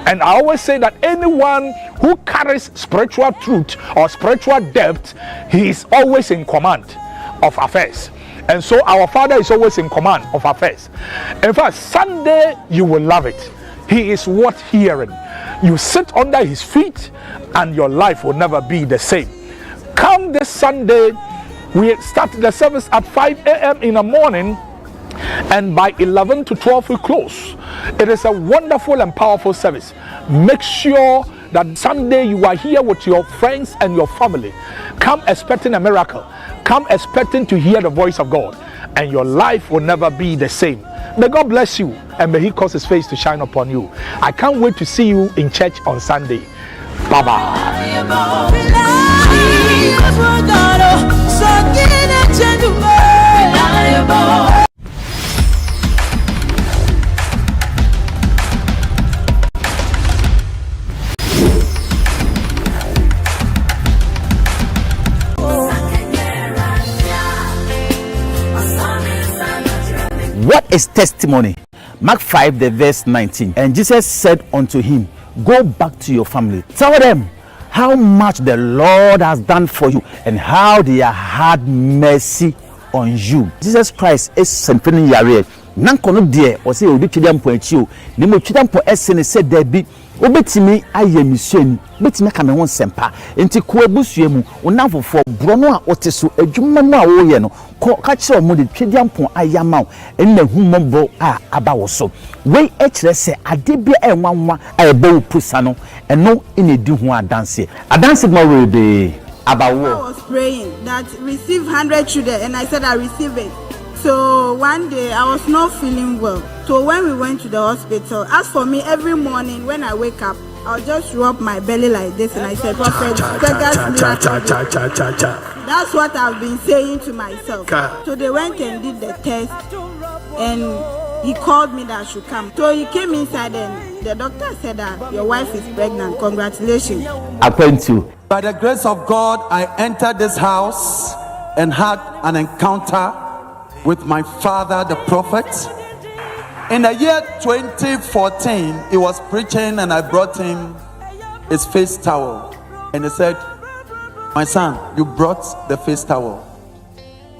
And I always say that anyone who carries spiritual truth or spiritual depth, he is always in command of affairs. And so our Father is always in command of affairs. In fact, Sunday you will love it. He is worth hearing. You sit under his feet and your life will never be the same. Come this Sunday. We start the service at 5 a.m. in the morning, and by 11 to 12 we close. It is a wonderful and powerful service. Make sure that Sunday you are here with your friends and your family. Come expecting a miracle. Come expecting to hear the voice of God, and your life will never be the same. May God bless you, and may he cause his face to shine upon you. I can't wait to see you in church on Sunday. Bye-bye. What is testimony? Mark 5, the verse 19. And Jesus said unto him, go back to your family. Tell them how much the Lord has done for you and how they have had mercy on you. Jesus Christ is something yare. Nankono de o say obi twedam po achi o. Ni mo twedam po esene se da bi. Obetimi aye misuen. Betimi ka me ho sempa. Enti ko abusue mu, onafofo bro no a oteso adwuma no a wo ye no. Ka kire mo de twedam po ayama o. Enne humombo a aba wo so. We ekire se ade bia enwanwa a ebe wo pusa no. Eno ine di ho adanse. Adanse ma we de abawo. I was praying that receive 100 children, and I said I receive it. So one day I was not feeling well. So when we went to the hospital, as for me, every morning when I wake up, I'll just rub my belly like this, and I said, Prophet, that's what I've been saying to myself. So they went and did the test, and he called me that I should come. So he came inside, and the doctor said that your wife is pregnant. Congratulations. I thank you. By the grace of God, I entered this house and had an encounter with my father, the prophet. In the year 2014, he was preaching, and I brought him his face towel. And he said, my son, you brought the face towel.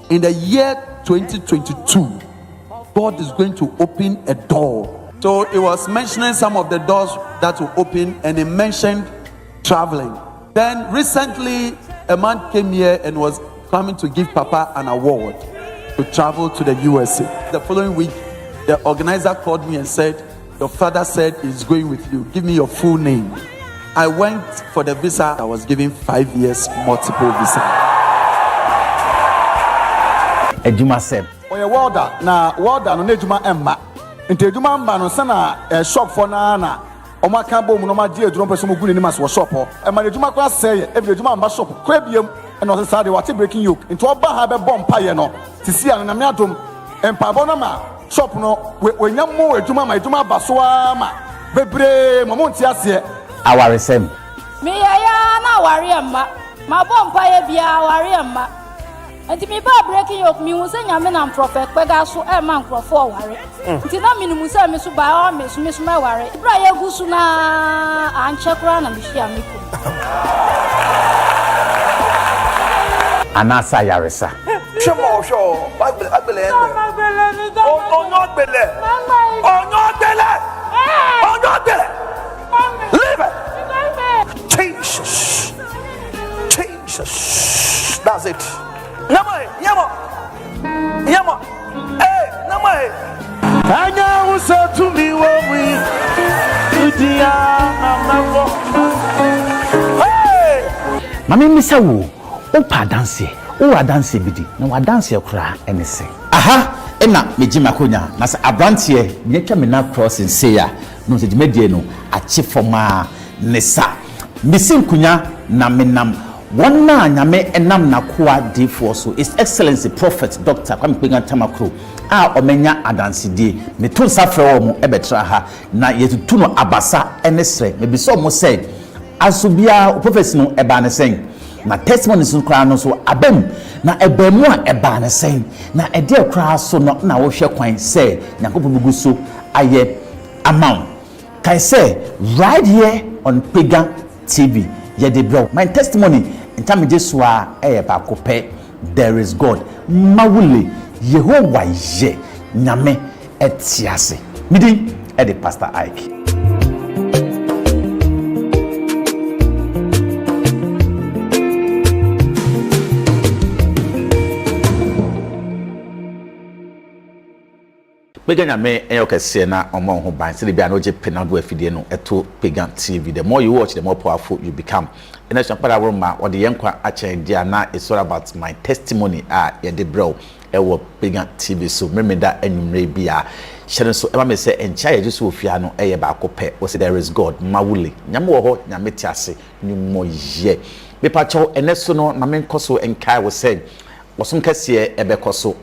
In the year 2022, God is going to open a door. So he was mentioning some of the doors that will open, and he mentioned traveling. Then recently, a man came here and was coming to give Papa an award to travel to the USA. The following week, the organizer called me and said, your father said he's going with you. Give me your full name. I went for the visa. I was given 5 years multiple visa. Ejuma said, oye welder na welder no ejuma emma. Nti ejuma mba no sana shop for na Oma kan bo mu no ma die aduro person mo gu ni mas wo shop ho. E ma ejuma kwa say e bi ejuma mba shop kwa biem e no say de what breaking yoke. Nti oba ha be bomb paye no. Tisi an na me adom empa bo no ma shop no we nyam mo ejuma ma ejuma basoa ma bebre mo mo nti ase aware sem. Me ya na aware emma. Ma bomb paye bia aware emma. Enti me ba breaking yoke mi hu se nyame na prophet Kpegah so e man crofo ware. Enti na minimu se me so ba o me so me ware. Bra ye gusu na anche kra na me hia me ko. Anasa yaresa. Shemo sho, agbele en. Oh not bele. Oh not bele. Oh not bele. Leave it. Jesus. Jesus. That's it. Namai, yama. Hey, namai. Anya usa to me we udia amavo. Hey. Mami misa wo opa dance. O wa dance bidi. Na wa dance kura enese. Aha, ena mejima konya. Na se abrantie nyetwa me na crossing say ya. No se djemedie no achi forma nesa. Misin kunya na menam Wana nyame enam na kwa D4 so His Excellency Prophet Dr. Kwame Kpegah Tamakloe a omenya adansidi me to safre wo mo ebetra ha na yetutu no abasa enesre me bi so mo say asobia prophet no eba ne sen na testimony so kra no so abem na ebemu a eba ne sen na ede kra so no na wo hwe kwan say nyakopo bugu so aye amount Can I say right here on Kpegah TV, bro. My testimony in time jeswa bakope, there is God. Mawule Yehovah ye nyame etiase. Midi the Pastor Ike. Kpegah me kese na omo ho ban se de bia no je penado afidie no eto Kpegah TV. The more you watch, the more powerful you become. In a shampara roma or the yankwa ache dia na it's all about my testimony ye de bro ewo Kpegah TV. So remember that enumre bia share so e ma me say encha ye just ofia no eye ba akopɛ wo say there is God mawule nyame wo ho nyame tiase nyumo ye me pa cho eneso no na me nkoso enkai wo say Wasum kese ebekoso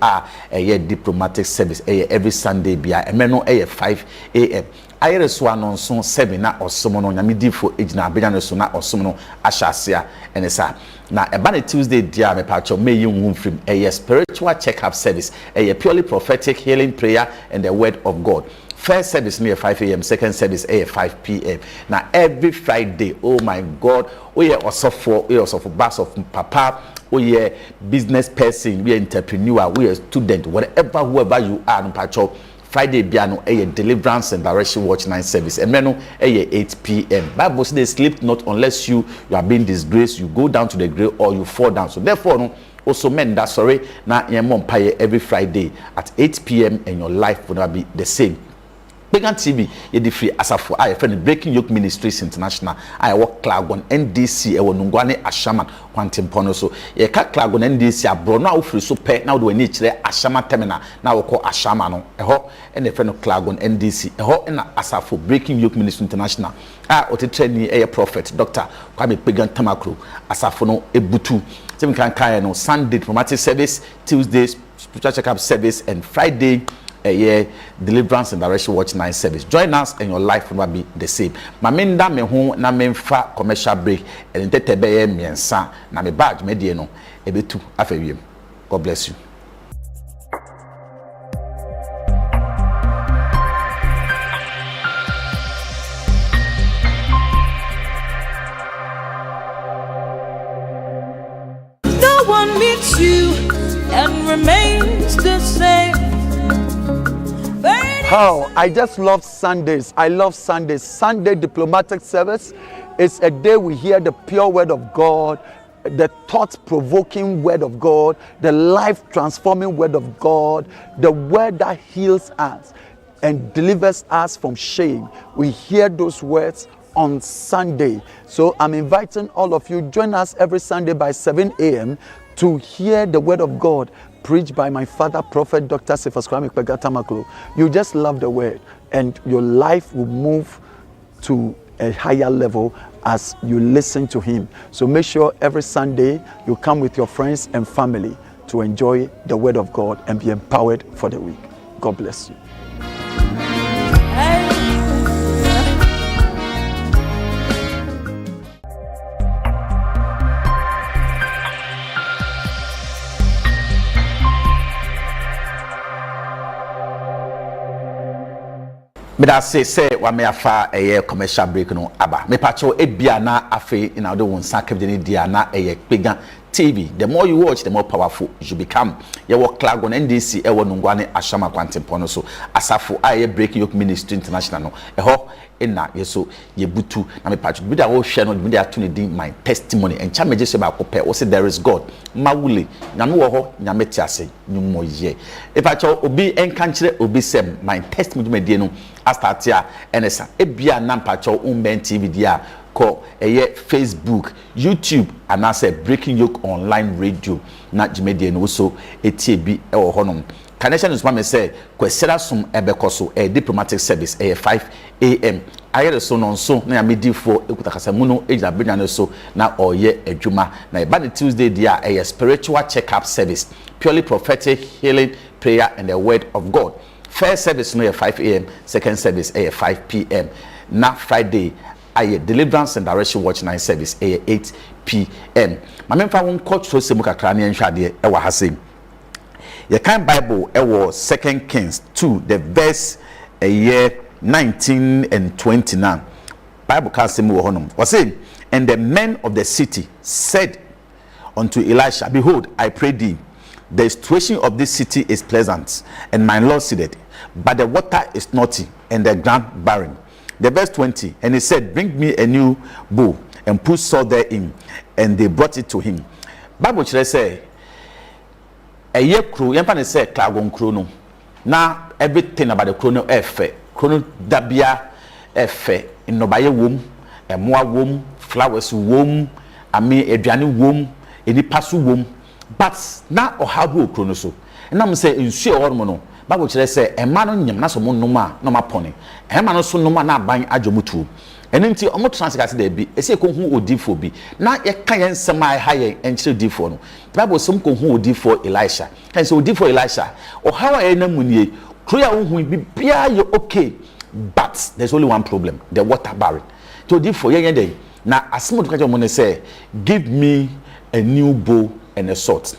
eye diplomatic service every Sunday bia emeno 5 a.m. ayere so anonso 7 na osomo no nyame difo ejina abenya no so na osomo no ahyasea enesa na eba na Tuesday dia me pacho meyi nhum film spiritual check-up service purely prophetic healing prayer and the word of God. First service near 5 a.m. Second service 5 p.m. Now every Friday, oh my God, we are also for bus of papa, we are business person, we are entrepreneur, we are student, whatever whoever you are, Pacho. Friday piano deliverance and direction watch 9 service and menu 8 p.m. Bible says they sleep not unless you are being disgraced, you go down to the grave or you fall down. So therefore no also men that sorry now every Friday at 8 p.m. and your life will not be the same. Kpegah TV, ye di free asafo I friend Breaking Yoke Ministry International. I work Klagon NDC ewo Nungwane Ashaman Kwantimpono so. Ye ka Klagon NDC abro na ofri so pe na wo ni kire Ashama terminal na wo ko Ashama no. Eho ene friend Klagon NDC. Eho na asafo Breaking Yoke Ministry International. Otetre ni prophet Dr. Kwame Kpegah Tamakloe asafo no ebutu. Se mi kan kai no Sunday diplomatic service, Tuesday spiritual check-up service and Friday deliverance and direction watch 9 service. Join us and your life will not be the same. Maminda me hu na memfa commercial break and tetebe miensa na me badge medie no ebetu afewiem. God bless you. No one meets you and remains the same. How I just love Sundays. I love Sundays. Sunday diplomatic service is a day we hear the pure word of God, the thought-provoking word of God, the life-transforming word of God, the word that heals us and delivers us from shame. We hear those words on Sunday. So I'm inviting all of you, join us every Sunday by 7 a.m. to hear the word of God preached by my father, Prophet Dr. Cephas Kwame Kpegah Tamakloe. You just love the word and your life will move to a higher level as you listen to him. So make sure every Sunday you come with your friends and family to enjoy the word of God and be empowered for the week. God bless you. But I say wa me afa commercial break no aba me pacho ebia na afe ina do won sanka de dia na Kpegah TV. The more you watch, the more powerful you become. You work Klagon NDC ewo Nungwane Ashama Kwantimpono so asafo aye Breaking Yoke Ministry International no eho ena yeso ye butu na me patch bi da wo hwe no bi da to ne my testimony and chameje se ba kopɛ wo say there is God mawule nyame wo ho nyame tiase nyumo ye e patch obi enka nkire obi sem my testimony medie no astartia enesa ebia na patch umben TV dia ko Facebook, YouTube, and I say Breaking Yoke online radio na jimedie no so etie bi ewo honom. Connection is what me say kwesera sum ebekoso diplomatic service 5 a.m. ayere so no so na yamedifo ekutakasa mu no ejina benya no so na oye adwuma na eba the Tuesday dia spiritual check-up service, purely prophetic healing prayer and the word of God. First service no 5 a.m. Second service 5 p.m. na Friday deliverance and direction watch 9 service 8 p.m. My memfa won coach so semu kakra na nhwade e wa hasem. Ye kan Bible e wo 2 Kings 2 the verse 19 and 29. Bible can't say more honor. Was saying, and the men of the city said unto Elisha, behold, I pray thee, the situation of this city is pleasant, and my Lord said, but the water is naughty, and the ground barren. The verse 20, and he said, bring me a new bowl, and put salt therein, and they brought it to him. Bible say, a year crew, yampan say, klagon chrono. Now everything about the chrono efe, chrono dabia efe, in no baye womb, a more womb, flowers womb, a me edriani womb, any pasu womb. But now or how do chrono so? And I'm say in sure hormono. Bible say a man on yam na so mo noma no ma pony. A man so noma na ban ajomutu. And nti omo translate there be e say ko hu odifo bi. Na ye kan yen sema high en chire odifo no. The Bible some ko hu odifo Elisha. Kan say odifo Elisha. O how e na munie. Kroya hu bi bia ye okay. But there's only one problem, the water barren. To odifo yen dey. Na asimo to kaje mo say give me a new bow and a sword.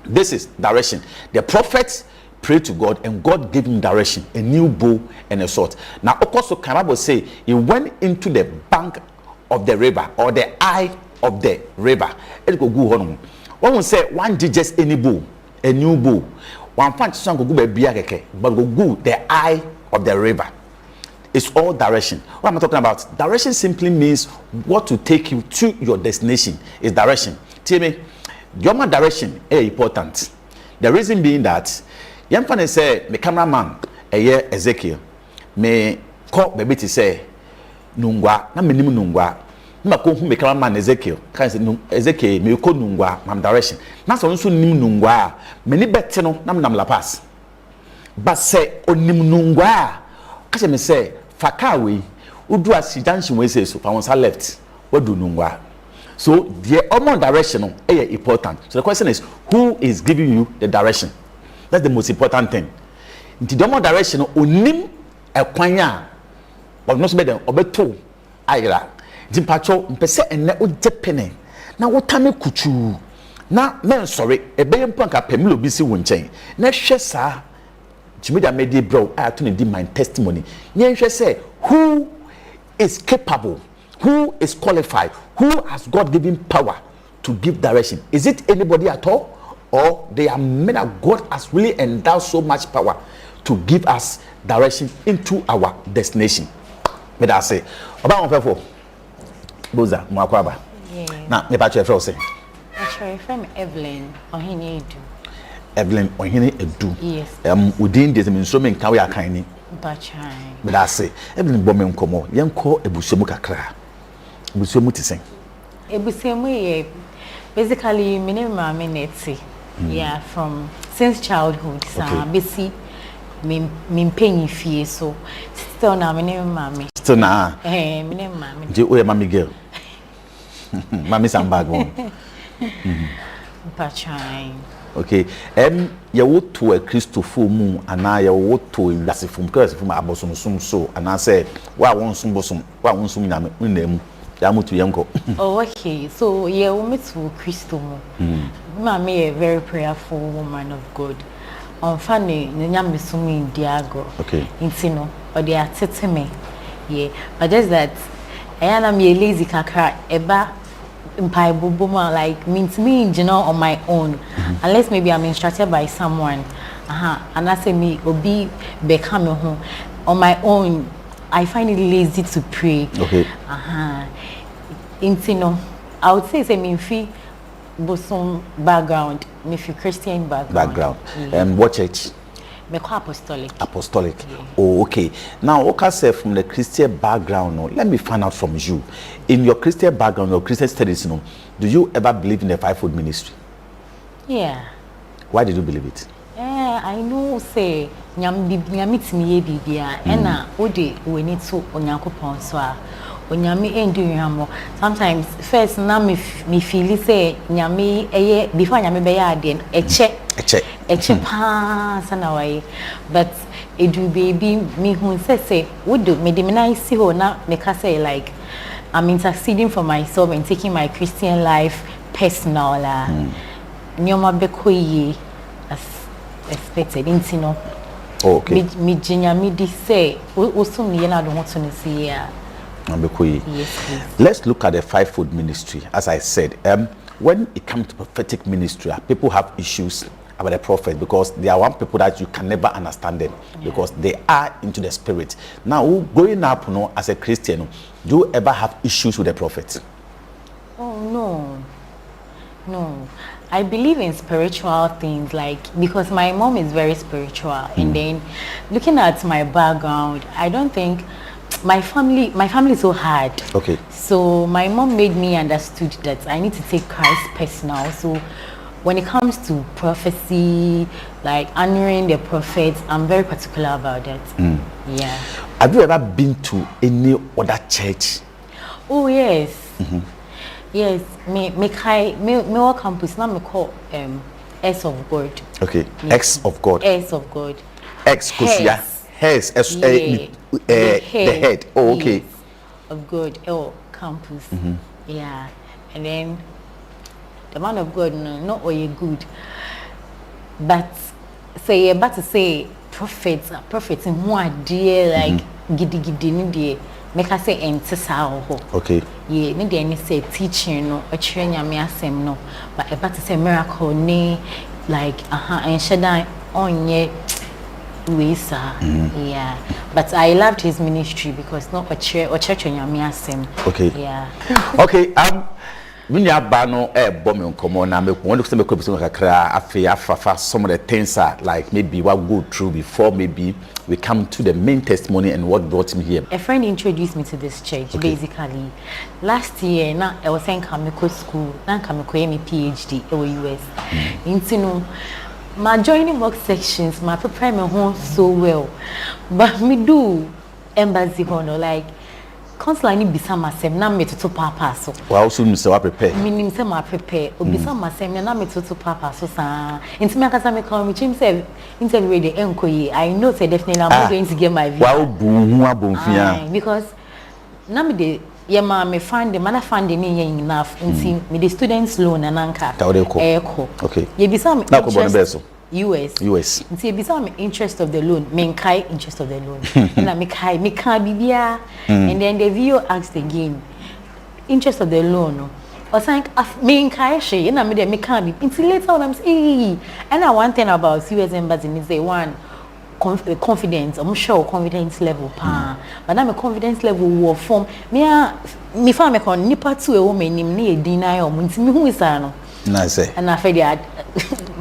This is direction. The prophet prayed to God and God gave him direction, a new bow and a sword. Now also Bible say he went into the bank of the river or the eye of the river. It go go on. One will say one did just any bow, a new bow. One fancy song go be biakeke, but go the eye of the river. It's all direction. What am I talking about? Direction simply means what to take you to your destination is direction. Tell me, your direction is important. The reason being that Yamfane say the cameraman a year Ezekiel me call baby to say nungwa na me nim nungwa na ko hu me cameraman Ezekiel kan say Ezekiel me ko nungwa mam direction na so nso nim nungwa me ni bete no na nam la pass but say onim nungwa ka say me say fakawe udu asidanshi we say so fa won sa left what do nungwa. So the common direction is important. So the question is, who is giving you the direction? That's the most important thing. The common direction onim ekwanya but not better obeto ayra. The patrol mpese enne odepene na wotame kuchu na men sorry ebeye mpanka pemilo bi si wonchen na hwe sa Jimida made bro I to need my testimony. Yen hwe say who is capable, who is qualified, who has God given power to give direction? Is it anybody at all? Or they are men that God has really endowed so much power to give us direction into our destination? But I say, about one for Boza, Mwakwaba. Now, me patch your say. Actually, from Evelyn, Ohini Edu. Evelyn, Ohini Edu. Yes. Within this instrument, can we are kind? But I say, Evelyn Bomen Komo, young call Ebusemu Kakra. Ebusemu to sing. Ebusemu, basically, my name is Netsi. Yeah, from since childhood. So, busy, me paying fee. So, still now, my name is Mommy. Still now, my name is Mommy. Do you Mommy girl? Mommy some bag one. Okay, you would to a Christopher moon, and I would to a Lassifum curse from Abosom Sum so, and I said, why won't some bosom, why won't some name? Yamu to Yanko. Oh, okay. So, yeah, we met to Christo. Mammy, a very prayerful woman of God. On Fanny, Nyam Sumi Diago. Okay. Intino, or they are teteme. Yeah, but just that I am a lazy kaka, eba, impaibo, like means me, you know, on my own. Unless maybe I'm instructed by someone. And I say me, or be become home. On my own, I find it lazy to pray. Okay. Intino, I would say me fi bosom background, me fi Christian background. Yeah. What church? Me call apostolic. Apostolic. Yeah. Oh, okay. Now, okay, say from the Christian background, no, let me find out from you. In your Christian background, your Christian studies, no, do you ever believe in the fivefold ministry? Yeah. Why did you believe it? I know say nyamit me bibia ena ode we need to onyankopon so a onyame endu yamo. Sometimes first na me feel say nyame eye before nyame be ya ade eche pa sana wai, but edu baby me hu say would me de na isi ho na me ka say like I'm interceding for myself and taking my Christian life personal nyoma bekoyi as expected intino Oh, okay. Me Jinya me di say usum ni na do hoto ne see ya. Yes, please. Let's look at the fivefold ministry. As I said, when it comes to prophetic ministry, people have issues about the prophet because they are one people that you can never understand them because they are into the spirit. Now, growing up, as a Christian, do you ever have issues with the prophet? Oh no. I believe in spiritual things, like because my mom is very spiritual, and then looking at my background, I don't think my family is so hard. Okay. So my mom made me understood that I need to take Christ personal. So when it comes to prophecy, like honoring the prophets, I'm very particular about that. Yeah. Have you ever been to any other church? Oh yes. Yes. Me campus now me call S of God. Okay. Yes. X of God. S of God. X Kusia. Hairs. The head. Oh, okay. Yes. Of God. Campus. Yeah. And then the man of God, no, not all good. But to say prophets in one dear like giddy ni dear. Make us say entisa ho. Okay. Yeah, ni dear ni say teaching no, a train ya me asem no. But about to say miracle ni like and shada on ye Luisa. Yeah. But I loved his ministry because not a church on ya me asem. Okay. Yeah. Okay. When you are no bombing come on, I make one of them after some of the things are like maybe what go through before maybe we come to the main testimony and what brought me here. A friend introduced me to this church basically. Last year, now I was in Kamiko school, now Kamiko me PhD in the US. Into my joining work sections, my prepare my home so well, but me do embassy honor like. Constantly ni bisa masem na me toto papa so. Wa also nim se wa prepare. Minim se ma prepare. Obisa masem na me toto papa so sa. Inti me akasa me call me chim say interview the enkoyi. I know say definitely I'm not going to get my visa. Wa bu hu abonfia. Because na me de ye ma me find the man find me enough inti me the students loan ananka. Eko. Okay. Ye bisa me. Na ko bono beso. US. Nti bisa me interest of the loan, me kai interest of the loan. Na me kai bibia. And then the video asked again, interest of the loan. Or saying me kai she, na me de me kai bi. Until later on I'm saying, and one thing about US embassy is they want confidence. I'm sure confidence level pa. But na me confidence level wo form. Me fa me kon nipa tu e wo me nim na e deny o. Nti me hu isa no. Nice. And I feel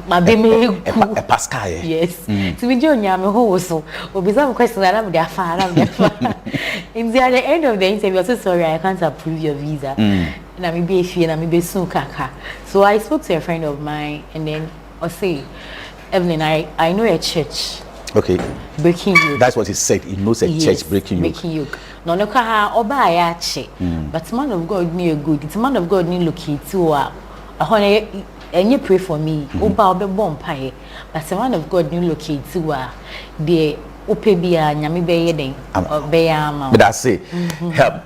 my baby a Pascal. Yes. To be John Yam who so will be some questions that I'm their father. In the end of the interview, I'm so sorry I can't approve your visa. And I may be a fee and I may be soon kaka. So I spoke to a friend of mine and then I say, Evelyn, I know a church. Okay. Breaking yoke. That's what he said. He knows a church breaking yoke. Breaking yoke. No, no, kaha oba ayache. But man of God need a good. It's man of God need look it to and you pray for me. Oba obe bompaye. But the man of God need look it to the opebia nyame beye den obeya. But I say,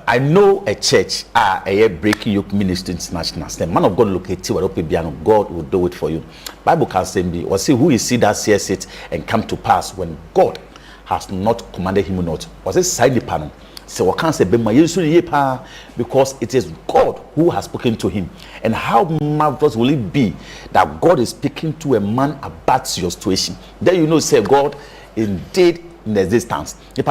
I know a church, a breaking yoke ministry international. The man of God look at you, opebia, God will do it for you. Bible can say be or see who is see that sees it and come to pass when God has not commanded him not. Was it side the panel? So I can't say because it is God who has spoken to him. And how marvelous will it be that God is speaking to a man about your situation? Then you know, say God indeed in existence. You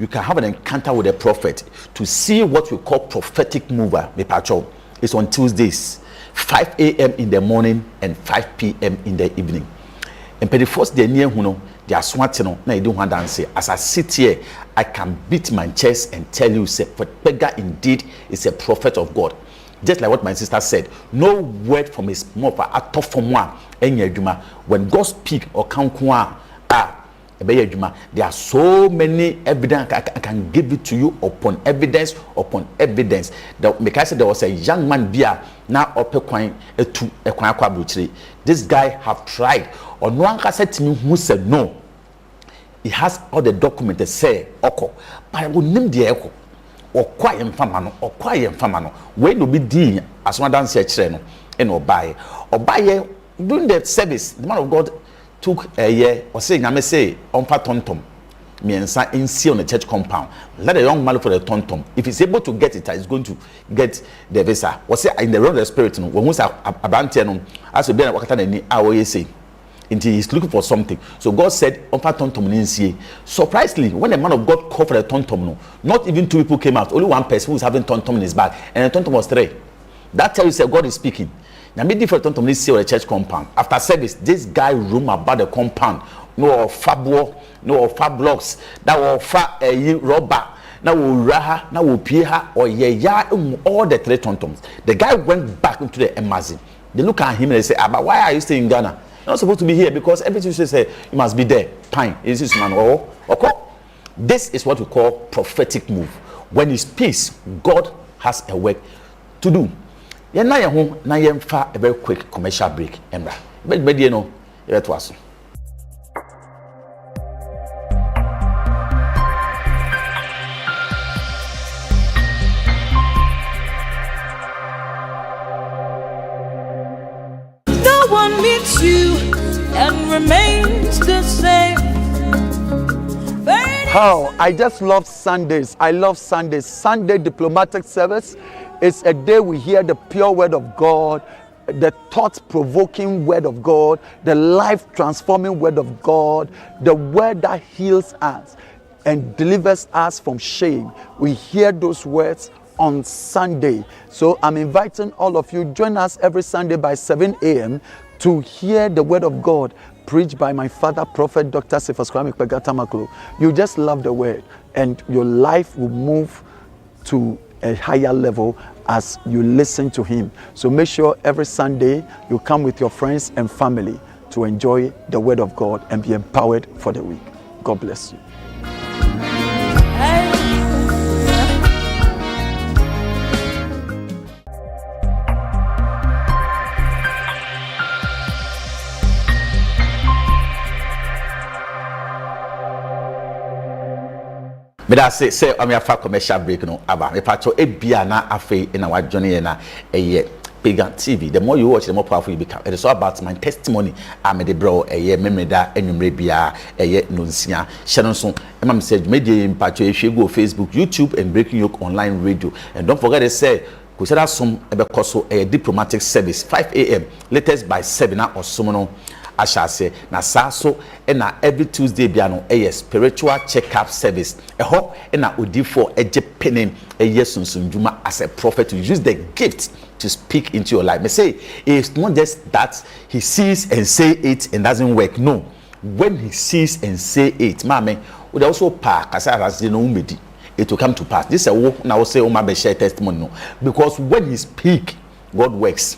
can have an encounter with a prophet to see what we call prophetic mover. It's on Tuesdays, 5 a.m. in the morning and 5 p.m. in the evening. And for the first day near they are swanting now you don't want to answer. As I sit here, I can beat my chest and tell you, say, Kpegah indeed is a prophet of God. Just like what my sister said, no word from his mouth at from one. When God speak or there are so many evidence I can give it to you upon evidence. That make I say there was a young man there now this guy have tried. Or no one said to me who said no. He has all the documents that say oko, but I will name the echo or quiet famano. When you be doing as one dance and or buy during the service, the man of God took a year or say nyame say ompa tontom miensa insi on the church compound. Let a young man for the tontom. If he's able to get it, he's going to get the visa. Or say in the realm of the spirit, when we say abantianum, as we be at wakata ni awoye say. Until he's looking for something. So God said, ompa tontom ninsi. Surprisingly, when the man of God called for the tontom, not even 2 people came out. Only 1 person who was having tontom in his bag, and the tontom was 3. That tells you that God is speaking. Now, me different tontom ninsi or the church compound. After service, this guy roam about the compound. No fabo, no fab blocks. That will fa rubber. Now will raha, now will pieha or ya all the 3 tontoms. The guy went back into the embassy. They look at him and they say, but why are you staying in Ghana? You're not supposed to be here because everything you say you must be there. Fine. Is this man or okay? This is what we call prophetic move. When he speaks, God has a work to do. Yeah, now you're a very quick commercial break. But you know, it was. Meets you and remains the same. How I just love Sundays. I love Sundays. Sunday diplomatic service is a day we hear the pure word of God, the thought-provoking word of God, the life-transforming word of God, the word that heals us and delivers us from shame. We hear those words on Sunday. So I'm inviting all of you, join us every Sunday by 7 a.m. to hear the word of God preached by my father, Prophet Dr. Cephas Kwame Kpegah Tamakloe. You just love the word and your life will move to a higher level as you listen to him. So make sure every Sunday you come with your friends and family to enjoy the word of God and be empowered for the week. God bless you. But I say I'm a commercial break no about me pato ebia na afe in our journey na Kpegah TV. The more you watch, the more powerful you become. It is all about my testimony. I'm the bro memory da enumre bia nonsia share so emam say media pato go Facebook, YouTube and Breaking Yoke online radio. And don't forget to say Kusera some ebekoso a diplomatic service 5 a.m. latest by 7 or so Ashase na saso na every Tuesday biano spiritual check-up service eho na odifo ejepenem sunsunjuma as a prophet to use the gift to speak into your life. Me say it's not just that he sees and say it and doesn't work. No, when he sees and say it, mama would also park as umedi. It will come to pass. This is a walk now say my share testimony no, because when he speak, God works.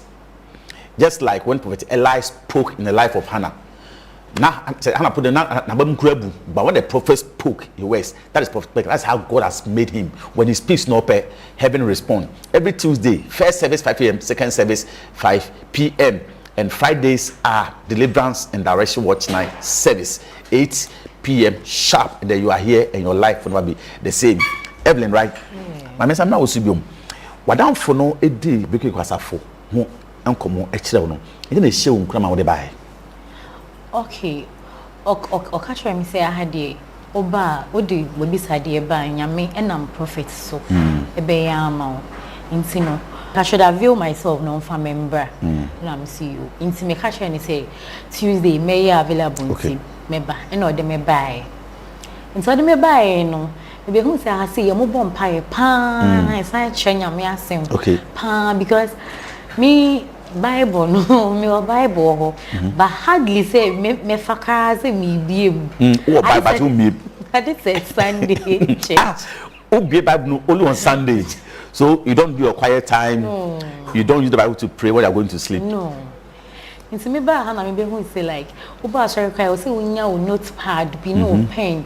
Just like when Prophet Eli spoke in the life of Hannah. Now, Hannah put the but when the prophet spoke, he works. That is prophetic. That's how God has made him. When he speaks, no pay, heaven respond. Every Tuesday, first service 5 a.m., second service 5 p.m. And Fridays are deliverance and direction watch night service 8 p.m. sharp. And then you are here and your life will never be the same. Evelyn, right? My message now will be what down for no a day because it was a four. Uncommon extra no. It didn't show grandma what they buy. Okay. O catch me say I had a oba odi we beside e ba nyame enam prophet so e be yama intino I should avail myself no for member na me see you inti me catch any say Tuesday may available okay. Meba and or me buy inti me buy no e be hu say I say mo bom pae pa I say nyame asem okay pa because me Bible no me Bible but hardly say me fakara say me biem oh Bible to me I did say Sunday Bible no only on Sunday so you don't do your quiet time no. You don't use the Bible to pray when you're going to sleep no into me ba na me be who say like oba sorry kai say unya o notepad be no pen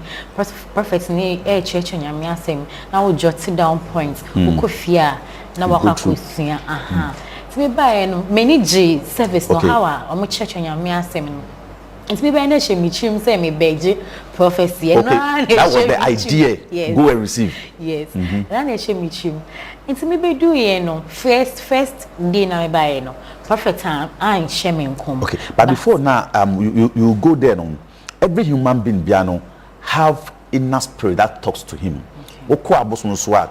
prophet ni church nyame asem na wo jot down points ukofia na wakakosua aha me buy no many G service no how am church nyame asem no It's me by she me chim say me beg prophecy. Okay, that was the idea. Yes. Go and receive. Yes. And she me chim. It's me be do no first day na me buy no. Prophet time I share me come. Okay, but before now you go there no. Every human being biano have inner spirit that talks to him. Okay. Abosom so a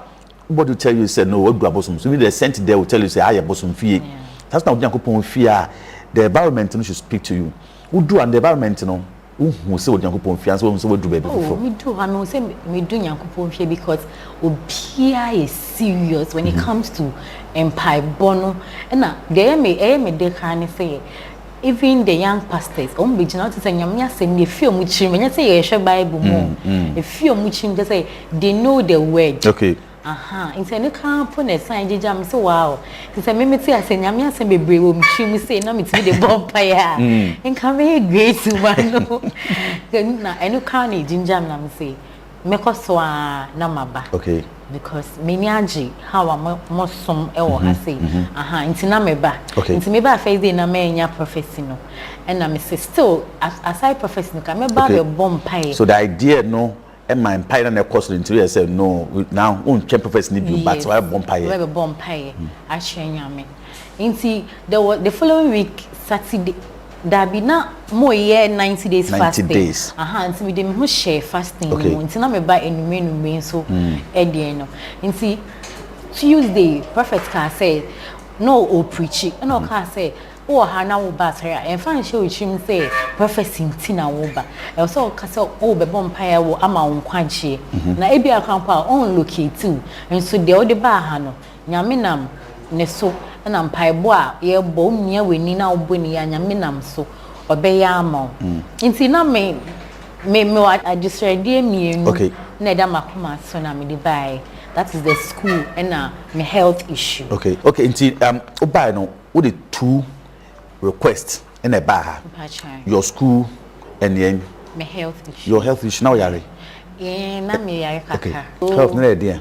what do tell you say no what do abosom so the sent there will tell you say I abosom fie. That's not Nyankopon fear. The environment should speak to you. Who do and the environment no who say Nyankopon fear so what do baby before. Me do I know say me do Nyankopon fear because obia is serious when it comes to empire bono and na there me dey can say even the young pastors be not to say nyamia say me feel mu chim me say ye Bible more e feel mu chim just say they know the word. Okay. Into any camp on a sign jam so wow. Because I remember say nyamia say bebre wo chim say na me to the vampire. And come here great to man. Na any can ginger na me say meko so na maba. Okay. Because meniaji how am mosom e wo ha say nti na meba nti meba first day na me nya prophecy no and na me say still aside prophecy no ka meba be bomb pie. So the idea no and my empire na course into you say no now on check prophecy need you but why bomb pie. We be bomb pie a shenya me nti the following week Saturday that be na mo year 90 days fasting. 90 days. Nti me dem ho share fasting Okay. no nti na me ba enume so e no. Nti Tuesday prophet can say no o preaching and o can say o ha na wo ba tare en fan show chim say prophecy nti na wo ba. E so ka say o be bom paia wo ama wo kwanche. Na e bia kampa on locate too. And so de o de ba ha no nyame nam ne so na mpaebo a ye bo mia weni na obo ni ya nyame nam so obeya ama nti na me I just read me okay na da makoma so na me dey buy that is the school and my health issue. Okay nti obai no what the two requests in a bar your school and then my health issue. Your health issue now yare na me yare kaka. Okay health na there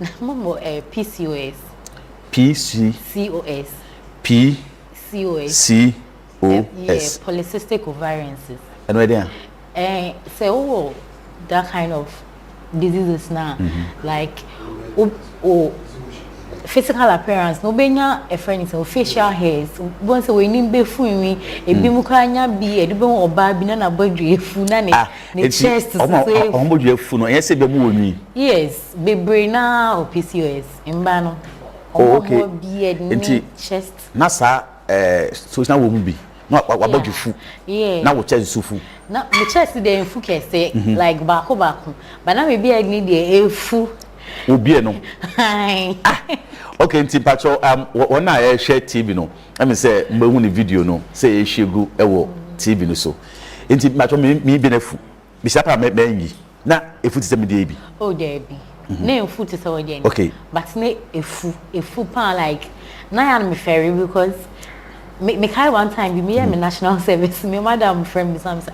na mo PCOS PCOS. Yes, polycystic ovarian cyst. And where there? So that kind of diseases now, like physical appearance. No benya a friend is facial hairs. Once we need be fumi, a bimukanya be a dibon or babina body funane. The chest to say, oh, yes, baby now or PCOS in Bano. Oh, okay. Beard, chest. Nasa, so it's now will be. Not what about you food? Yeah. Now what chest is food? Now the chest is there in Fuke say like bako. But now maybe I need a food. Ubi no. Okay, nti pacho one I share TV no. Let me say mbehu ni video no. Say eshegu ewo TV no so. Nti pacho me bi na fu. Bi sapa me yi. Na efu ti se me dey bi. Oh there be. Na efu ti se we okay. But na efu pan like na ya me ferry because me kai one time be me national service me madam friend me some say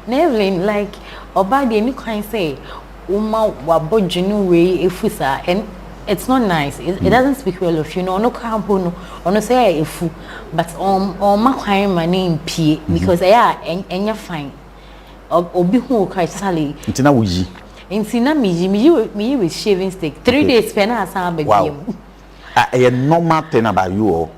Nevlin like oba dey ni kan say uma wabodjunu we efusa and it's not nice. It doesn't speak well of you know no campo no ono say efu but ma kwan ma name pie because enya fine obi hu kai sale ntina wo yi ntina me with shaving stick 3 days pen asan ba wow. A normal thing about you all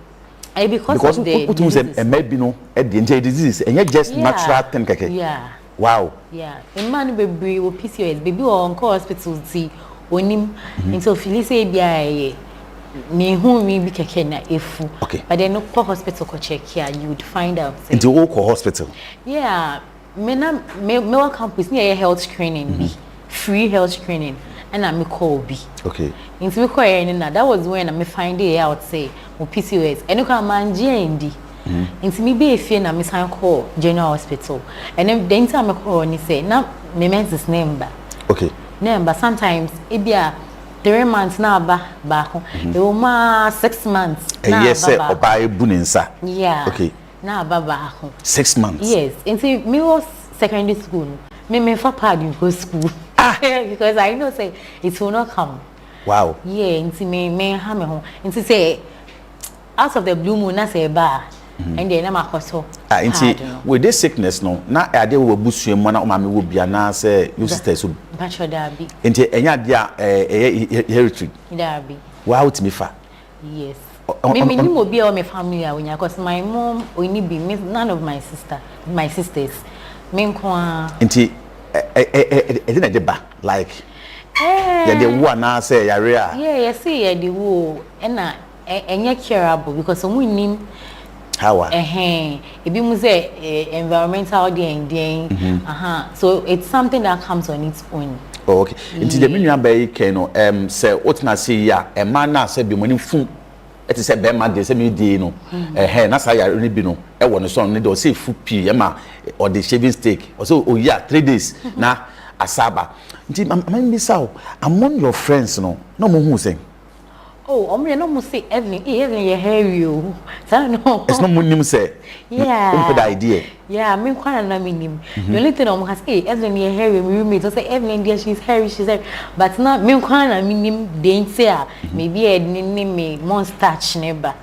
because of the disease. Maybe no the disease and yet just natural thing keke. Yeah. Wow. Yeah. A man baby will PCOS baby or on hospital see onim until Phyllis say bia me hu me bi keke na efu. Okay. But then no hospital ko check here you would find out. Into all hospital. Yeah. Me campus near health screening be free health screening and I me call be. Okay. Into me call na that was when I me find it out say mo PCOS and you can man GND. Into me be fear na me sign call general hospital and then time I call and he say na me men's name ba. Okay. Name but sometimes it be a 3 months na ba ho. E wo ma 6 months. Na yes say oba ebu ne nsa. Yeah. Okay. Na ba ho. 6 months. Yes. Into me was secondary school. Me for pad you go school. Because I know say it will not come. Wow. Yeah, into me ha me ho. Into say out of the blue moon na say ba and then I'm a coso. With this sickness, no, now I deal with bush and one of my will be an answer, you sister. So, Bachelor Derby. And hereditary. Derby. Wow, to me far. Yes. Maybe you will be all my family because my mom only be none of my sisters. Inti edina deba like the one na say area. Yeah, see the wo na enye curable because we nim how e be mu say environmental dey so it's something that comes on its own. Oh, okay. Inti the menu abai no say what na say ya e man na say bi money fun it is a bema de say me di no na say ya ni bi no e wo no so no dey say fu pi e ma or the shaving stick or so 3 days na asaba nti am be saw among your friends no mo hu say no mo say Evelyn you hairy o no it's not monim say yeah the idea me kwana na minim the only thing I'm say Evelyn you hairy me roommate so say Evelyn there she's hairy but now me kwana na minim dey say maybe e me monster neighbor.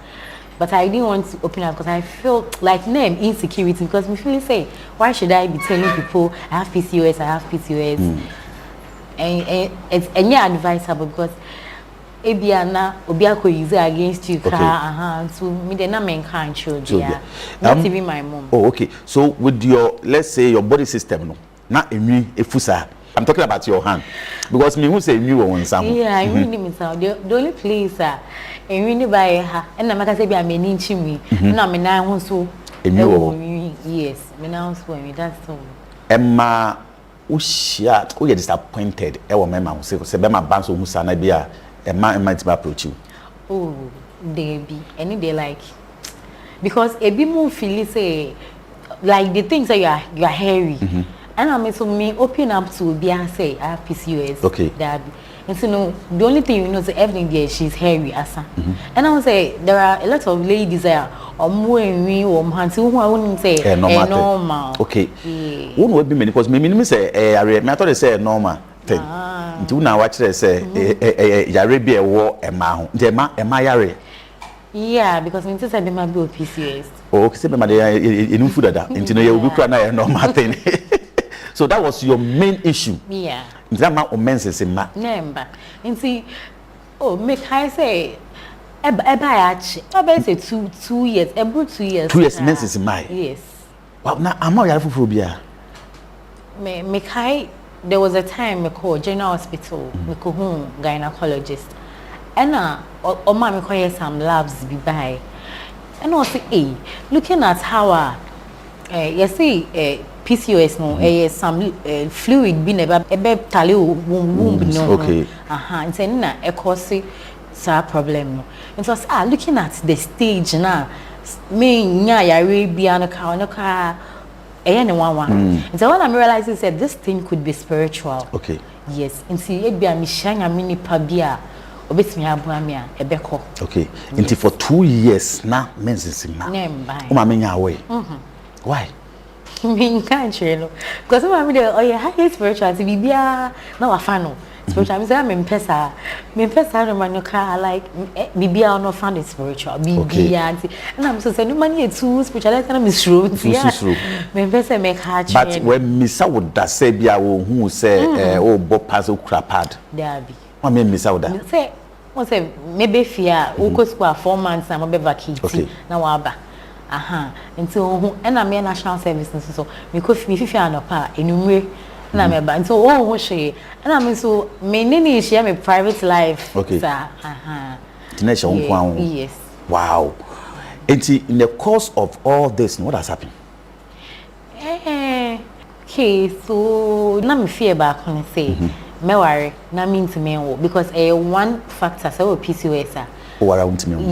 But I didn't want to open up because I felt like name insecurity because me feeling say why should I be telling people I have PCOS and it's yeah advisable because Ebiana Obiako is against you so me the na men can't children not even my mom. Oh, okay. So with your let's say your body system no na emi efusa I'm talking about your hand because me who say you won some yeah I really mean so the only place and really by her and na maka say be ameni nchimi na me na ho so yes me na so me that's so Emma ushia o ye disappointed e wo mema ho say be ma ban so hu sa na bia Emma to approach you. Oh, they be any day like because a bit more feel say like the things that you are hairy. And I mean, so me open up to be and say I have PCOS. Okay. That and so no, the only thing you know is everything there she's hairy asa. And I would say there are a lot of ladies there or more and we or who I wouldn't say normal. Okay. Won't would be many because me say I thought they say normal thing. Nti una watch they say yare be e wo ema ho. Nti ema yare. Yeah, because me say be my be PCOS. Oh, okay, say be my dey enu food that. Nti no you be kura na normal thing. So that was your main issue. Yeah. That man o menses in ma. Nemba. Nti make I say eba say 2 years. 2 years. 2 years menses in my. Yes. Wow, na am I fufu bia. Make I there was a time I called General Hospital, I called home gynecologist. And or mommy call some labs be by. And I say, looking at how you see PCOS no, some fluid be never tally womb no. Okay. And saying na a cause problem no. And so looking at the stage now, me nya yare be an car. And so when I realized I said this thing could be spiritual. Okay. Yes. And see it be a mishanya mini pabia obet me abuamia ebeko. Okay. Until for 2 years now menses in ma. Nya away. Why? Me can't you because my oh yeah high spiritual to be bia na wafano. Spiritual me say me pesa no man car like bibia no find it spiritual bibia and I'm so say no man too spiritual like na me sure me pesa me catch but when misa would that say bia wo hu say o bo pass o crapad there be what me misa would that say what say maybe fear o go school 4 months na mo be vacate na wa ba until and I'm national service so me ko me fifi anopa enumre na me ba until ho she and I'm so me nini share me private life okay sir yes wow in the course of all this what has happened okay so na me fear back on say me worry na mean to me because one factor so PCOS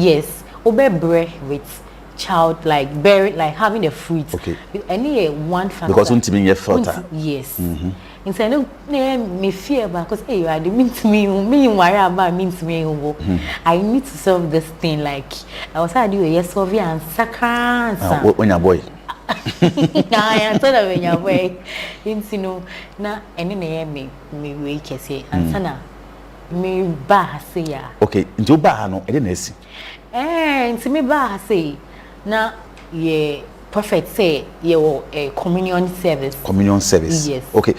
yes obebre with child like buried like having the fruit okay any one factor because unti me filter yes instead no me fear because you are the mean to me worry about mean to me I need to solve this thing like I was I do yes solve and sakran when your boy I told her when your boy you know na any me we can say and sana me ba say ya okay into ba no e dey na si into me ba say na yeah, prophet say your communion service. Communion service. Yes. Okay.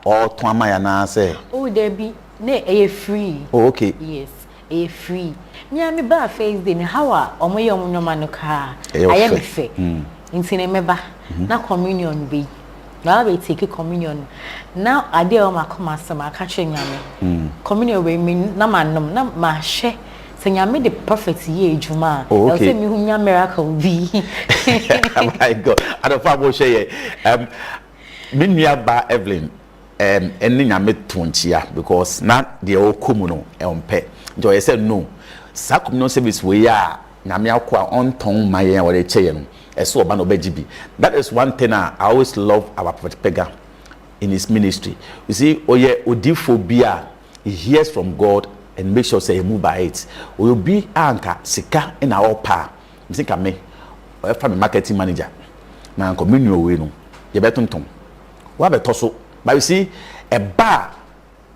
Or twama na say. Oh, there be ne free. Oh, okay. Yes, free. Me me ba face day how omo ye omo nyoma no ka. I am fe. Nti ne meba na communion be. Now we take communion. Now I dey o makoma sama ka che nyame. Communion we me na manom na ma hwe. Se nyame the prophet ye ejuma. Oh, okay. Say me hu nya miracle be. My God. I don't know share. Me nua ba Evelyn eni nyame tonchia because na the o komu no empe. Jo ye say no. Sa communion service we ya nyame akwa onton maye we dey che no. Eso oba no bejibi. That is one thing I always love our Prophet Kpegah in his ministry. You see, oye odiphobia, he hears from God and make sure say he move by it. We will be anka sika in our pa. You think me, or from a marketing manager. Na communion we no. You better tonton. Wa be toso. But you see, a bar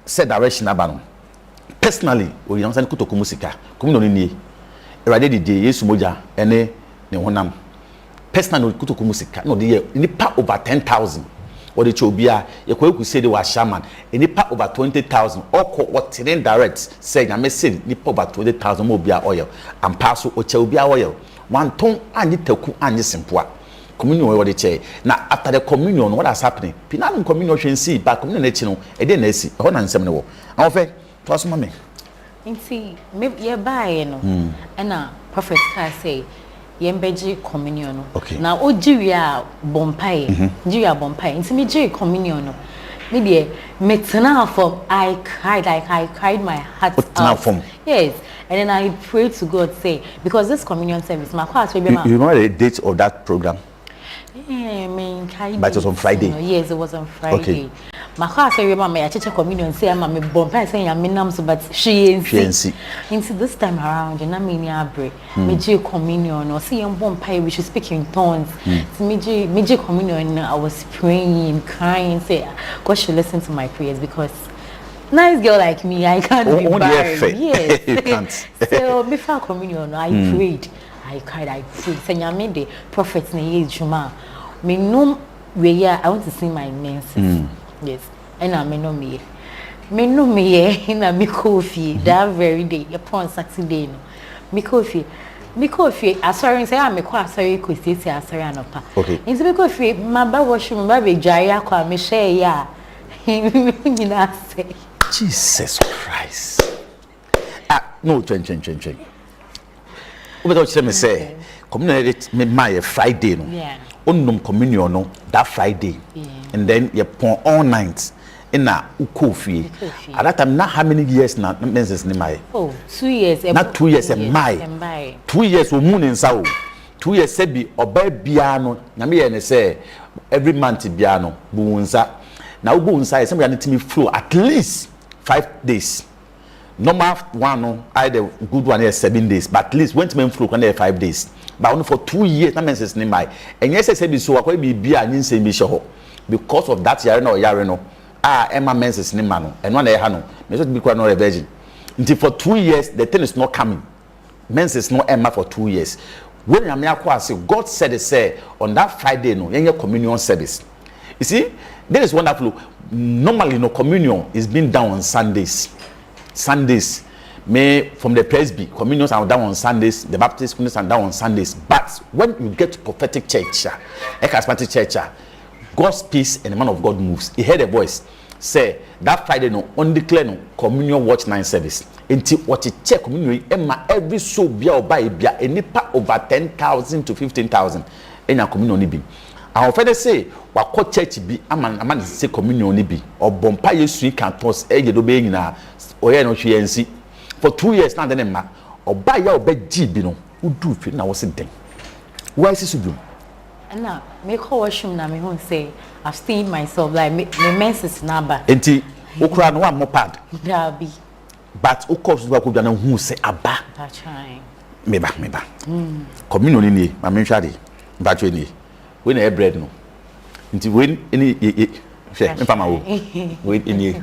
set direction abano. Personally, we don't send kutokumu sika. Communion ni. Erade di Yesu moja ene ne honam. Personal kutoku musika no dey nipa over 10,000 or the chobia you could say they were shaman nipa over 20,000 or what in direct say na me say nipa over 20,000 mobia oil and pass ochobia oil one ton and taku and simple communion what the che na after the communion what has happening pinal communion should see but communion e no e dey na si ho na nsem ne wo awofe to aso mame nti me ye bae no na prophet ka say yembeji communion no okay. Na ojiria bompai jiria bompai nti me ji communion no me de metena for I cried my heart out. Yes, and then I prayed to God say because this communion service my heart will be you know the date of that program? Yeah, but it was on Friday. Yes, it was on Friday. Okay. My class I remember my church communion say I'm a bomb saying I'm in so but she ain't. Into this time around, and I mean abre. Me communion or see bomb pie we should speak in tongues. Me communion I was praying, crying, say God should listen to my prayers because nice girl like me, I can't be barren. Yes. You can't. So before communion, I prayed. I cried, I prayed. Say I made the prophet na Juma. Me no we I want to see my menses. Yes. And I me no me na me coffee that very day upon Saturday no. Me coffee asori say am me kwa asori ko sisi asori anopa. Okay. Nti me coffee ma ba washroom ba be dware akwa me share ya. Nyina say Jesus Christ. No, change. Obeto chire me say communion me my Friday no. Yeah. Onum communion no that Friday. Yeah. And then you pon all night in na ukofie. At that time not how many years na menses ni my. Oh, 2 years. Not 2 years and my. 2 years wo moon in sao. 2 years say be oba bia no na me ye say every month bia no buunsa. Na wo buunsa say me na timi flow at least 5 days. Normal one no either good one is 7 days but at least went men flow can 5 days. But only for 2 years na menses ni my. And yes say be so akwa be bia nyin say be sure because of that yare no Emma menses ni mano and one ha no me so be quite not a virgin until for 2 years the thing is not coming menses no Emma for 2 years when am yakwa say God said it say on that Friday no yenye communion service you see that is wonderful normally no communion is being done on Sundays may from the presby communions are done on Sundays the Baptist communions are done on Sundays but when you get to prophetic church a charismatic church God speaks and the man of God moves. He heard a voice say that Friday no on declare no communion watch 9 service. Until what it check communion every soul bia or buy bia enipa over 10,000 to 15,000 enya communion ni bi. Our father say what church be aman say communion ni bi or bompa yesu kan tos eye do be nyina oye no hwe yansi for 2 years now then ma or buy ya obe gi bi no udu fi na wo se den. Why is this? Na me call washroom na me hon say I've seen myself like me menses number. Enti okura no am pad. Dabi. But okos do akudwa na hu say aba. Trying. Meba. Communion ni ma me hwade. Batwe ni. We na bread no. Enti when any hwe me pama wo. We any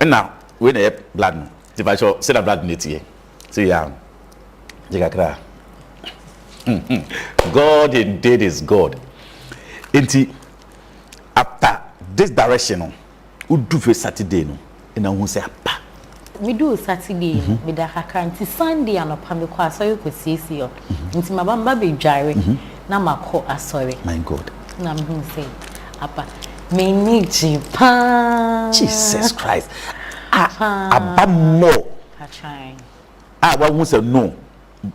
na we na blood no. Ti ba sure say the blood net here. So yeah. Jiga kra. God indeed is God. Inti after this direction, we do for Saturday no, and I won't say apa. We do Saturday, we da kakra. Sunday and upon the choir, so you could see you. Inti mabamba be jare, na mako asori. My God. Na I'm going to say, apa. Me need Japan. Jesus Christ. Aba more. What won't say no.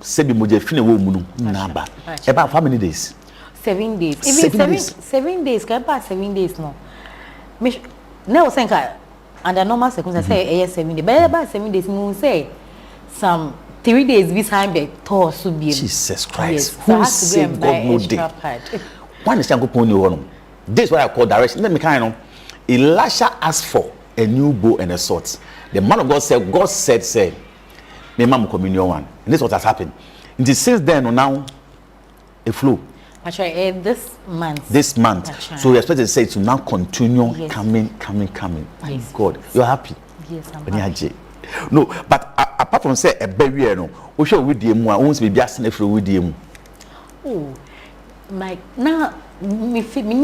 Sebi moje fine wo mu no na ba. About how many days? 7 days. Even 7 days. Can about 7 days no. Me no think under normal circumstances say 7 days. But about 7 days we say some 3 days behind the tour should be. Jesus Christ. Who say God no day? One is go pon you. This is what I call direction. Let me kind of Elisha asked for a new bow and a sword. The man of God said, say, me mama communion one. And this is what has happened. And since then now, a flow. Actually, this month. Actually. So we expect to say to now continue coming. My God, you're happy. Yes, I'm happy. No, but apart from say a baby, no, we show with the more. Once we be asking if we with the oh, my now. Me say na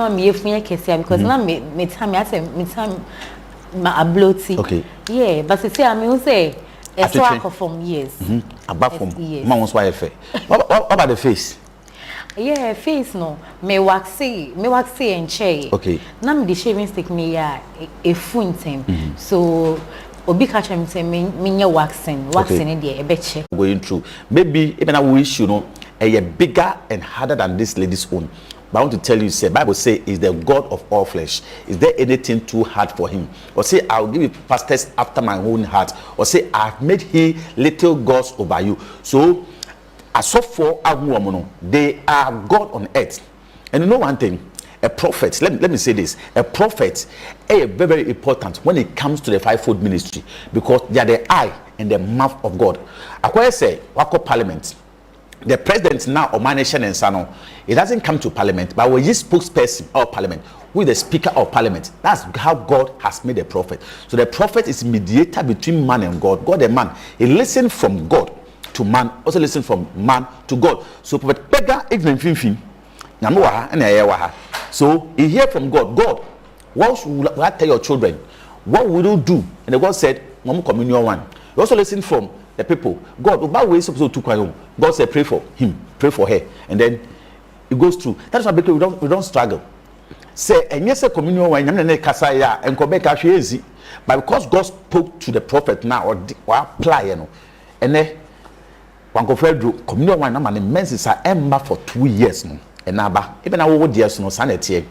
me efunya kese because na me time ma abloti. Okay. Yeah, but say I mean say a swag from years. About from man wants why fair. What about the face? Yeah, face no. Me wax and chair. Okay. Na me the shaving stick me ya a funtem. So obi catch me say me waxing in there a betche. Going through. Maybe even I wish you know a bigger and harder than this lady's own. But I want to tell you, say Bible say is the God of all flesh. Is there anything too hard for him? Or say I'll give you pastors after my own heart. Or say I've made he little gods over you. So as so for they are God on earth. And you know one thing, a prophet, let me say this, a prophet is very, very important when it comes to the fivefold ministry because they are the eye and the mouth of God. I say, wako parliament. The president now of my nation and Sano, it doesn't come to parliament, but when you spokesperson of parliament, with the speaker of parliament, that's how God has made a prophet. So the prophet is mediator between man and God. God and man, he listens from God to man, also listen from man to God. So Prophet Kpegah so he hear from God. God, what will I tell your children? What will you do? And the God said, communion one. You also listen from the people. God, about ways supposed to God said, pray for him, pray for her, and then it goes through. That's why we don't struggle. Say, and yes, a communion one, and Quebec easy, but because God spoke to the prophet now or apply, and then one go do communion one, man, immense is a ember for 2 years, no, and now, even our dears no sanity.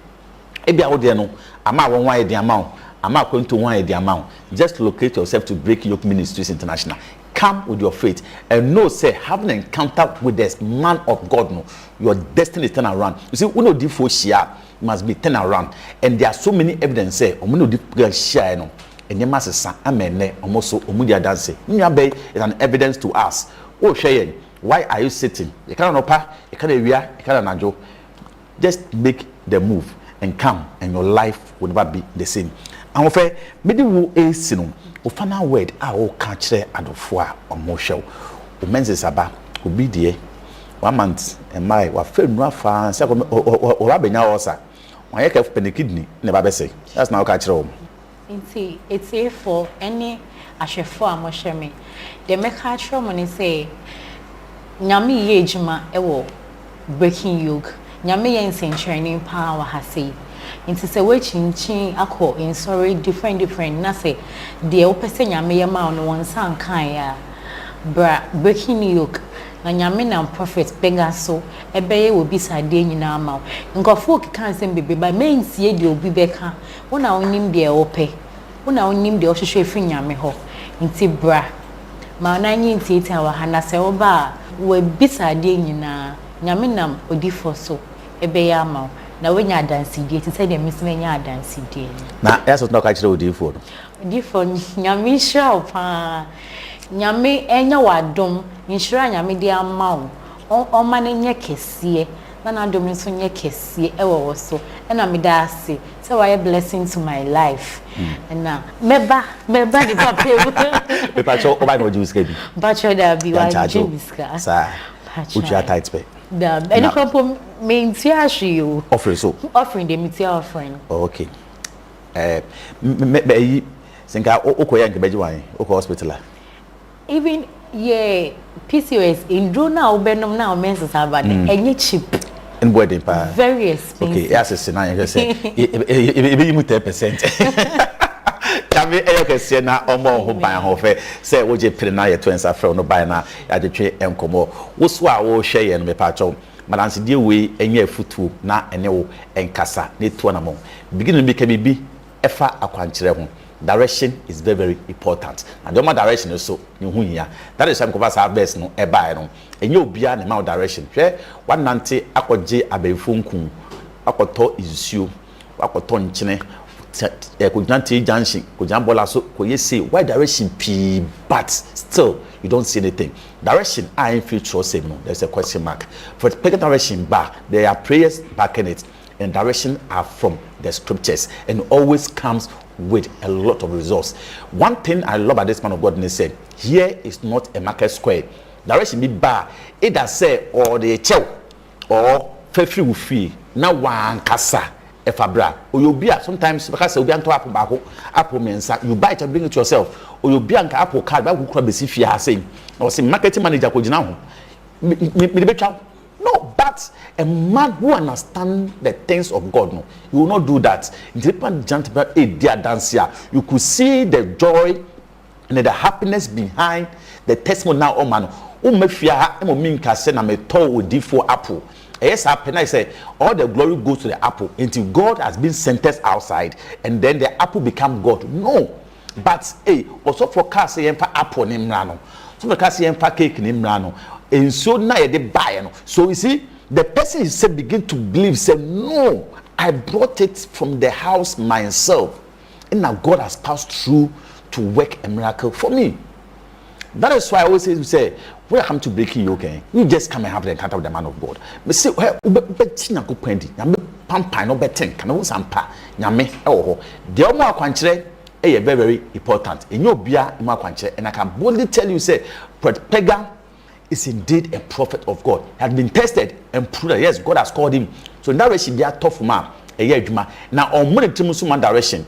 Maybe I would no, I'm not one the amount. I'm not going to want the amount. Just locate yourself to break Yoke Ministries International. Come with your faith and know, say, having an encounter with this man of God, no, your destiny is turn around. You see, we know the share must be turned around, and there are so many evidence say, we know the share, no, and your master son, amen, almost so omudia dance. Nyabe is an evidence to us. Oh, Shayen, why are you sitting? You cannot know, you cannot know. Just make the move and come, and your life will never be the same. And if maybe we are no, we find a word our catcher adofua or moshel. The men's is about be there 1 month and my wa film no fa say or abenya osa. Why you penny kidney never say. That's now catcher. It's here for any ashefo amoshe me. The make catcher money say nyame ye ejuma ewo breaking yoke. Nyame ye nsentraining power ha say. Into say we chinchin akọ in sorry different na say the opese nyame ye ma no one san kan ya bra breaking yoke na nyame na prophet Kpegah so ebeye obi sade nyina ma nkofo kan sem bebe ba mensie de obi beka wona onim de ope wona onim de ohwehwe fi nyame ho nti bra ma na nyi nti wa hana se oba we bisade nyina nyame nam odifo so ebeye ama na wenya dance die ti say dem mismenya dance die na yaso no ka kire odifo nyame shira pa nyame enya wadom nshira nyame di ama o ma ne nye kese na na dom nso nye kese ewo so na me da ase say why blessing to my life na meba di papa pepa cho o ba no jiska bi ba cho da bi wa jiska sa Which are tight pay. The any couple means you offering so. Offering the material offering. Oh, okay. Singa okoya nkebeji wan oko hospital. Even PCOS in do now benum now menses have any cheap. In wedding pa. Very expensive. Okay, yes, na you say. Ebe you 10%. Kami eyoke se na omo ho ban ho fe se wo je pire na ye to ensa fra no ban na ya de twe enkomo wo so a wo hwe ye no me pa cho madanse die we enye afutu na ene wo enkasa ne to na mo begin be ka bibi efa akwankyere ho. Direction is very, very important. And the more direction is so you here. That is why I'm going best no e buy no. And you be an amount direction. Share one nante akoje abefunku akoto isuo akoto nchene kujante junction kujambola so koye say why direction p but still you don't see anything. Direction I in future same no. There's a question mark. For the direction back there are prayers backing it. And direction are from the scriptures and always comes with a lot of results. One thing I love about this man of God, he said, here is not a market square. Direction be bar either say or the chow or free free. Now one kasa efabra or you be sometimes because you be to apple mensa you buy it and bring it yourself or you be an apple card that will crab the saying or say marketing manager could now no, but a man who understands the things of God, no, you will not do that. You could see the joy and the happiness behind the testimony now. Oh man, apple. Yes, I say all the glory goes to the apple until God has been sentenced outside, and then the apple become God. No, but also for cast apple nimrano, so for cast cake nimrano. And so now they buy no. So you see, the person is say begin to believe, say, no, I brought it from the house myself. And now God has passed through to work a miracle for me. That is why I always say, when I come to breaking yoke, you just come and have the encounter with the man of God. But say, well, the Omo Akwankyere is very, very important. In your beer, and I can boldly tell you, say, Prophet Kpegah is indeed a prophet of God. He has been tested and proved that yes, God has called him. So in that way, she be a tough man. Now, on one direction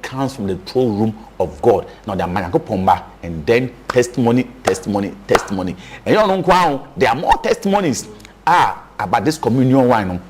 comes from the throne room of God. Now, they are manako and then testimony. And you know, there are more testimonies about this communion wine.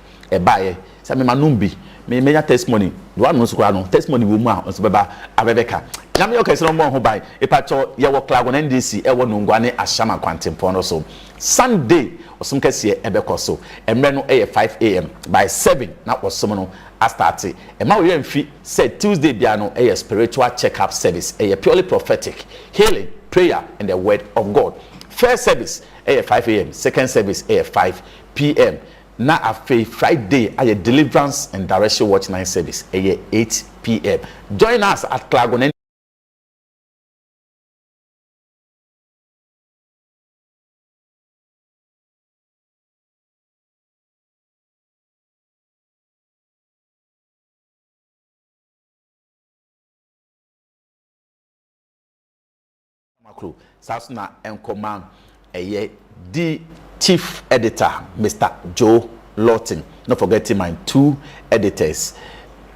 Me testimony. Do I know testimony woman on Subaba Abeka. Yami okay, so more by a pacho yawa clag on NDC, ewa nungwane ashama quantum pono so. Sunday or some case here ebekoso. And reno a 5 a.m. by 7. That was someone I started. And my fee said Tuesday piano a spiritual checkup service, a purely prophetic healing, prayer, and the word of God. First service a 5 a.m. Second service a 5 p.m. Now after Friday, I deliverance and direction watch 9 service, 8 p.m. Join us at Klagonen. Sasuna and command the chief editor, Mr. Joe Lawton. Not forgetting my 2 editors,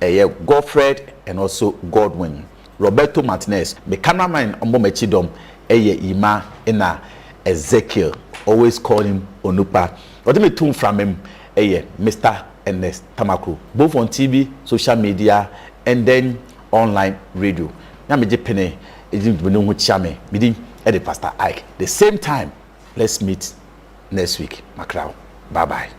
Godfred and also Godwin. Roberto Martinez, the cameraman Ombomechidom, Ima Ina Ezekiel. Always call him Onupa. What do me tune from him? Mr. Ernest Tamakloe. Both on TV, social media, and then online radio. Yami Penny, Eddie Pastor Ike. The same time, let's meet next week. Macrao. Bye bye.